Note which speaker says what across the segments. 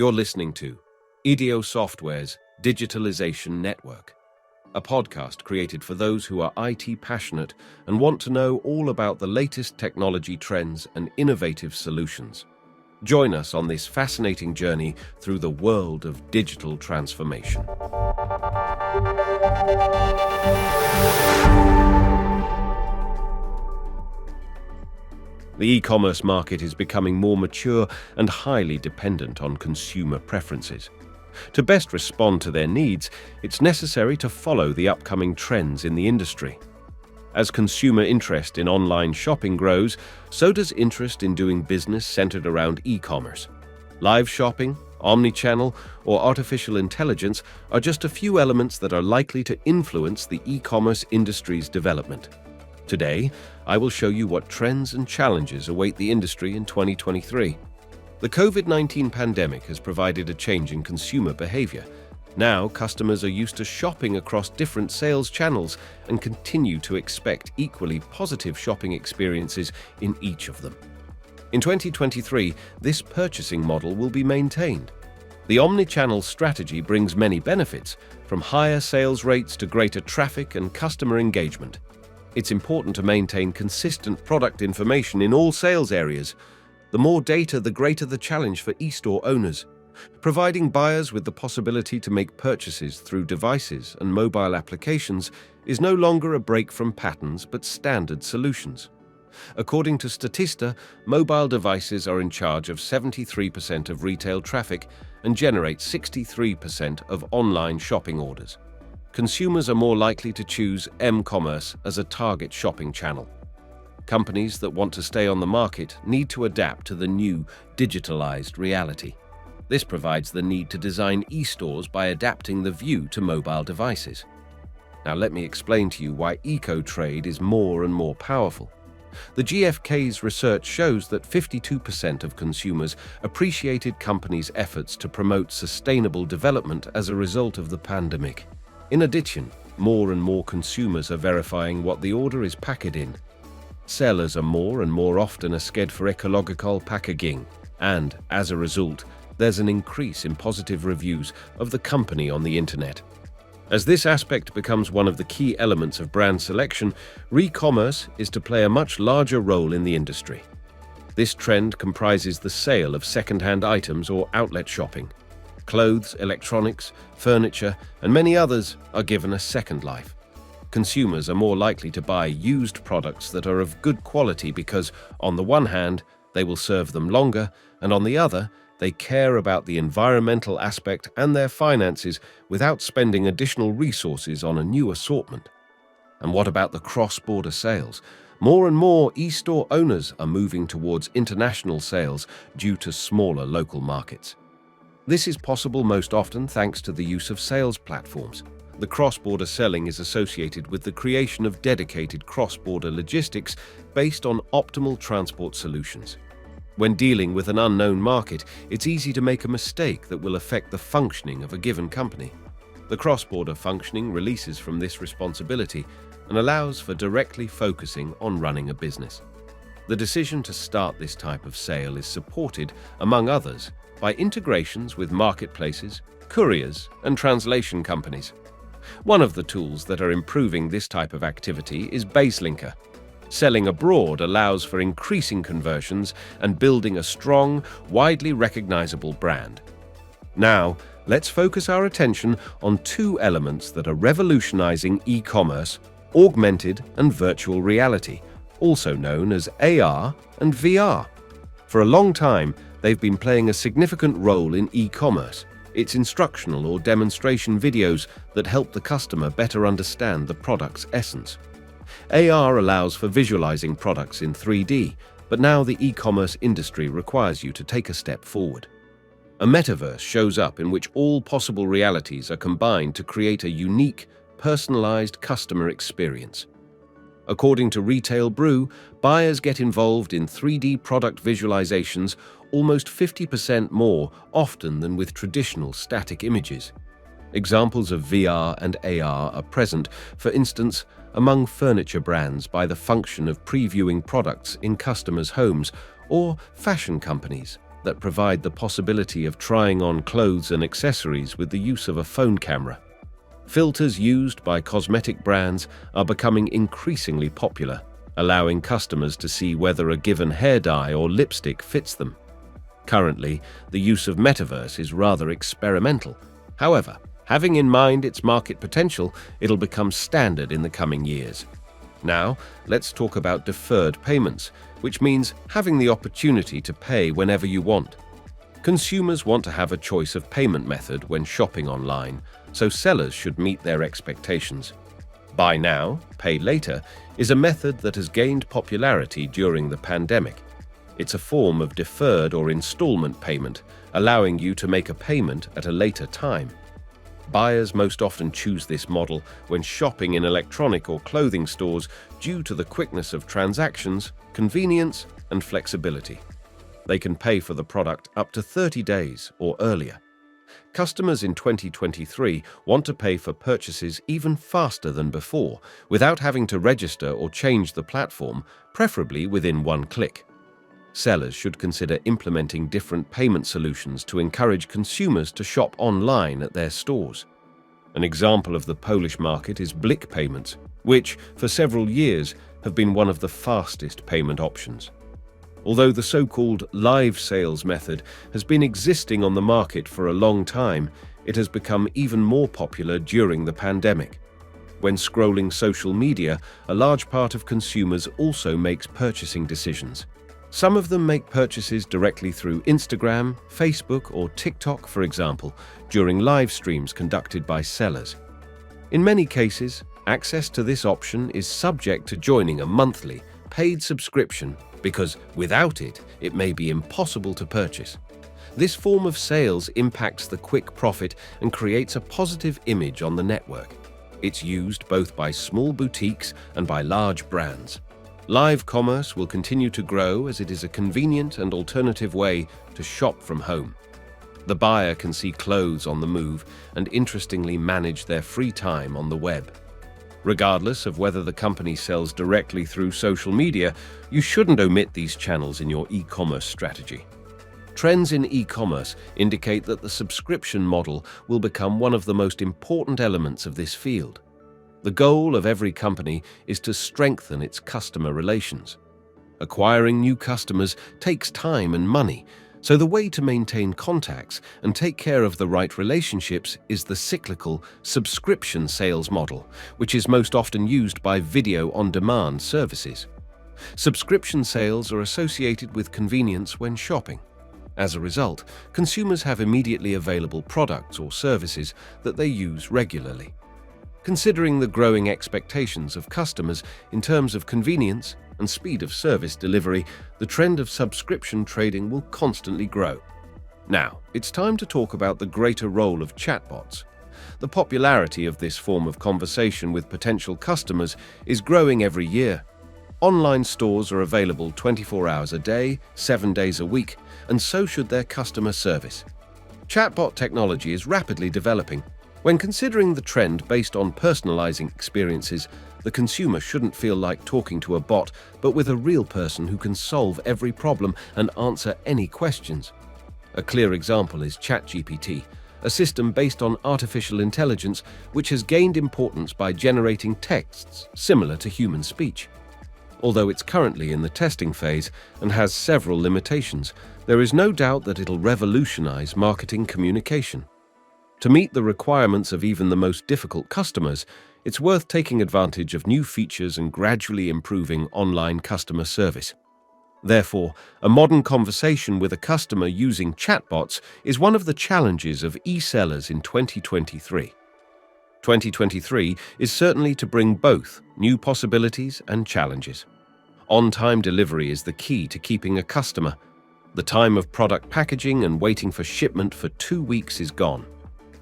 Speaker 1: You're listening to EDO Software's Digitalization Network, a podcast created for those who are IT passionate and want to know all about the latest technology trends and innovative solutions. Join us on this fascinating journey through the world of digital transformation. The e-commerce market is becoming more mature and highly dependent on consumer preferences. To best respond to their needs, it's necessary to follow the upcoming trends in the industry. As consumer interest in online shopping grows, so does interest in doing business centered around e-commerce. Live shopping, omnichannel, or artificial intelligence are just a few elements that are likely to influence the e-commerce industry's development. Today, I will show you what trends and challenges await the industry in 2023. The COVID-19 pandemic has provided a change in consumer behavior. Now, customers are used to shopping across different sales channels and continue to expect equally positive shopping experiences in each of them. In 2023, this purchasing model will be maintained. The omnichannel strategy brings many benefits, from higher sales rates to greater traffic and customer engagement. It's important to maintain consistent product information in all sales areas. The more data, the greater the challenge for e-store owners. Providing buyers with the possibility to make purchases through devices and mobile applications is no longer a break from patterns but standard solutions. According to Statista, mobile devices are in charge of 73% of retail traffic and generate 63% of online shopping orders. Consumers are more likely to choose eCommerce as a target shopping channel. Companies that want to stay on the market need to adapt to the new digitalized reality. This provides the need to design e-stores by adapting the view to mobile devices. Now let me explain to you why eco-trade is more and more powerful. The GfK's research shows that 52% of consumers appreciated companies' efforts to promote sustainable development as a result of the pandemic. In addition, more and more consumers are verifying what the order is packaged in. Sellers are more and more often scared for ecological packaging, and, as a result, there's an increase in positive reviews of the company on the internet. As this aspect becomes one of the key elements of brand selection, e-commerce is to play a much larger role in the industry. This trend comprises the sale of second-hand items or outlet shopping. Clothes, electronics, furniture, and many others are given a second life. Consumers are more likely to buy used products that are of good quality because, on the one hand, they will serve them longer, and on the other, they care about the environmental aspect and their finances without spending additional resources on a new assortment. And what about the cross-border sales? More and more e-store owners are moving towards international sales due to smaller local markets. This is possible most often thanks to the use of sales platforms. The cross-border selling is associated with the creation of dedicated cross-border logistics based on optimal transport solutions. When dealing with an unknown market, it's easy to make a mistake that will affect the functioning of a given company. The cross-border functioning releases from this responsibility and allows for directly focusing on running a business. The decision to start this type of sale is supported, among others, by integrations with marketplaces, couriers, and translation companies. One of the tools that are improving this type of activity is Baselinker. Selling abroad allows for increasing conversions and building a strong, widely recognizable brand. Now, let's focus our attention on two elements that are revolutionizing e-commerce: augmented and virtual reality, also known as AR and VR. For a long time, they've been playing a significant role in e-commerce. It's instructional or demonstration videos that help the customer better understand the product's essence. AR allows for visualizing products in 3D, but now the e-commerce industry requires you to take a step forward. A metaverse shows up in which all possible realities are combined to create a unique, personalized customer experience. According to Retail Brew, buyers get involved in 3D product visualizations almost 50% more often than with traditional static images. Examples of VR and AR are present, for instance, among furniture brands by the function of previewing products in customers' homes, or fashion companies that provide the possibility of trying on clothes and accessories with the use of a phone camera. Filters used by cosmetic brands are becoming increasingly popular, allowing customers to see whether a given hair dye or lipstick fits them. Currently, the use of metaverse is rather experimental. However, having in mind its market potential, it'll become standard in the coming years. Now, let's talk about deferred payments, which means having the opportunity to pay whenever you want. Consumers want to have a choice of payment method when shopping online, so sellers should meet their expectations. Buy now, pay later is a method that has gained popularity during the pandemic. It's a form of deferred or installment payment, allowing you to make a payment at a later time. Buyers most often choose this model when shopping in electronic or clothing stores due to the quickness of transactions, convenience, and flexibility. They can pay for the product up to 30 days or earlier. Customers in 2023 want to pay for purchases even faster than before, without having to register or change the platform, preferably within one click. Sellers should consider implementing different payment solutions to encourage consumers to shop online at their stores. An example of the Polish market is Blik payments, which, for several years, have been one of the fastest payment options. Although the so-called live sales method has been existing on the market for a long time, it has become even more popular during the pandemic. When scrolling social media, a large part of consumers also makes purchasing decisions. Some of them make purchases directly through Instagram, Facebook, or TikTok, for example, during live streams conducted by sellers. In many cases, access to this option is subject to joining a monthly, paid subscription because without it, it may be impossible to purchase. This form of sales impacts the quick profit and creates a positive image on the network. It's used both by small boutiques and by large brands. Live commerce will continue to grow as it is a convenient and alternative way to shop from home. The buyer can see clothes on the move and interestingly manage their free time on the web. Regardless of whether the company sells directly through social media, you shouldn't omit these channels in your e-commerce strategy. Trends in e-commerce indicate that the subscription model will become one of the most important elements of this field. The goal of every company is to strengthen its customer relations. Acquiring new customers takes time and money, so the way to maintain contacts and take care of the right relationships is the cyclical subscription sales model, which is most often used by video-on-demand services. Subscription sales are associated with convenience when shopping. As a result, consumers have immediately available products or services that they use regularly. Considering the growing expectations of customers in terms of convenience and speed of service delivery, the trend of subscription trading will constantly grow. Now, it's time to talk about the greater role of chatbots. The popularity of this form of conversation with potential customers is growing every year. Online stores are available 24 hours a day, 7 days a week, and so should their customer service. Chatbot technology is rapidly developing. When considering the trend based on personalizing experiences, the consumer shouldn't feel like talking to a bot, but with a real person who can solve every problem and answer any questions. A clear example is ChatGPT, a system based on artificial intelligence which has gained importance by generating texts similar to human speech. Although it's currently in the testing phase and has several limitations, there is no doubt that it'll revolutionize marketing communication. To meet the requirements of even the most difficult customers, it's worth taking advantage of new features and gradually improving online customer service. Therefore, a modern conversation with a customer using chatbots is one of the challenges of e-sellers in 2023. 2023 is certainly to bring both new possibilities and challenges. On-time delivery is the key to keeping a customer. The time of product packaging and waiting for shipment for 2 weeks is gone.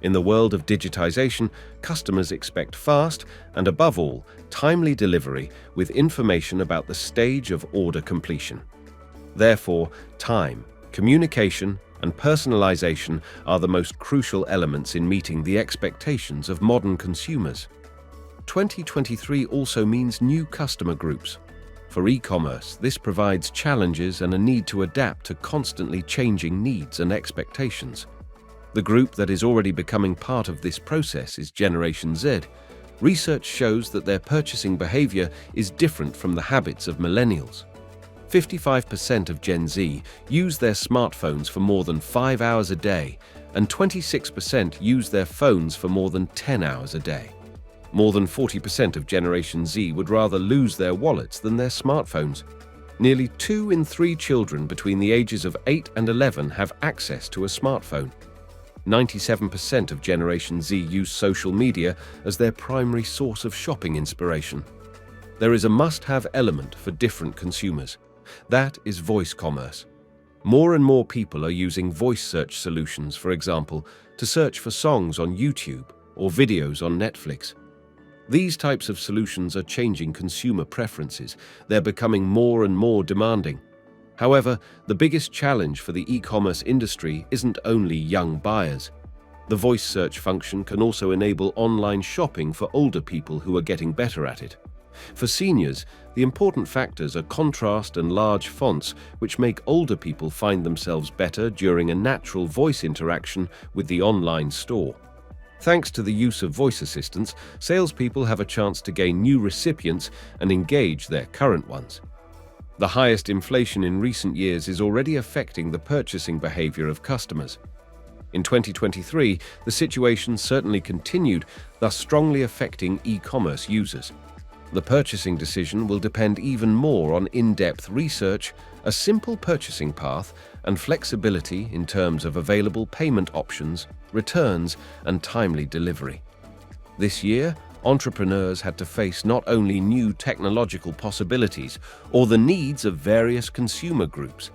Speaker 1: In the world of digitization, customers expect fast and, above all, timely delivery with information about the stage of order completion. Therefore, time, communication, and personalization are the most crucial elements in meeting the expectations of modern consumers. 2023 also means new customer groups. For e-commerce, this provides challenges and a need to adapt to constantly changing needs and expectations. The group that is already becoming part of this process is Generation Z. Research shows that their purchasing behavior is different from the habits of millennials. 55% of Gen Z use their smartphones for more than 5 hours a day, and 26% use their phones for more than 10 hours a day. More than 40% of Generation Z would rather lose their wallets than their smartphones. Nearly 2 in 3 children between the ages of 8 and 11 have access to a smartphone. 97% of Generation Z use social media as their primary source of shopping inspiration. There is a must-have element for different consumers. That is voice commerce. More and more people are using voice search solutions, for example, to search for songs on YouTube or videos on Netflix. These types of solutions are changing consumer preferences. They're becoming more and more demanding. However, the biggest challenge for the e-commerce industry isn't only young buyers. The voice search function can also enable online shopping for older people who are getting better at it. For seniors, the important factors are contrast and large fonts, which make older people find themselves better during a natural voice interaction with the online store. Thanks to the use of voice assistants, salespeople have a chance to gain new recipients and engage their current ones. The highest inflation in recent years is already affecting the purchasing behavior of customers. In 2023, the situation certainly continued, thus strongly affecting e-commerce users. The purchasing decision will depend even more on in-depth research, a simple purchasing path, and flexibility in terms of available payment options, returns, and timely delivery. This year, entrepreneurs had to face not only new technological possibilities or the needs of various consumer groups.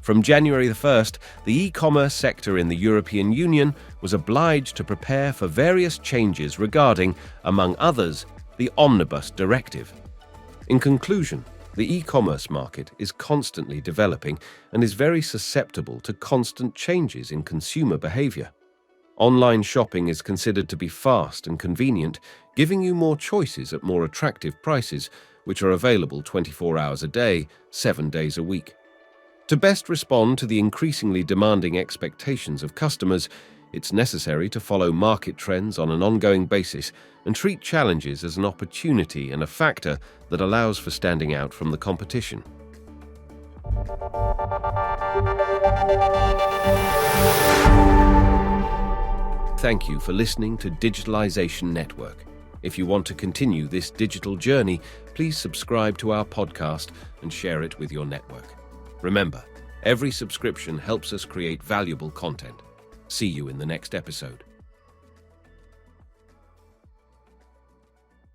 Speaker 1: From January the 1st, the e-commerce sector in the European Union was obliged to prepare for various changes regarding, among others, the Omnibus Directive. In conclusion, the e-commerce market is constantly developing and is very susceptible to constant changes in consumer behavior. Online shopping is considered to be fast and convenient, giving you more choices at more attractive prices, which are available 24 hours a day, 7 days a week. To best respond to the increasingly demanding expectations of customers, it's necessary to follow market trends on an ongoing basis and treat challenges as an opportunity and a factor that allows for standing out from the competition. Thank you for listening to Digitalization Network. If you want to continue this digital journey, please subscribe to our podcast and share it with your network. Remember, every subscription helps us create valuable content. See you in the next episode.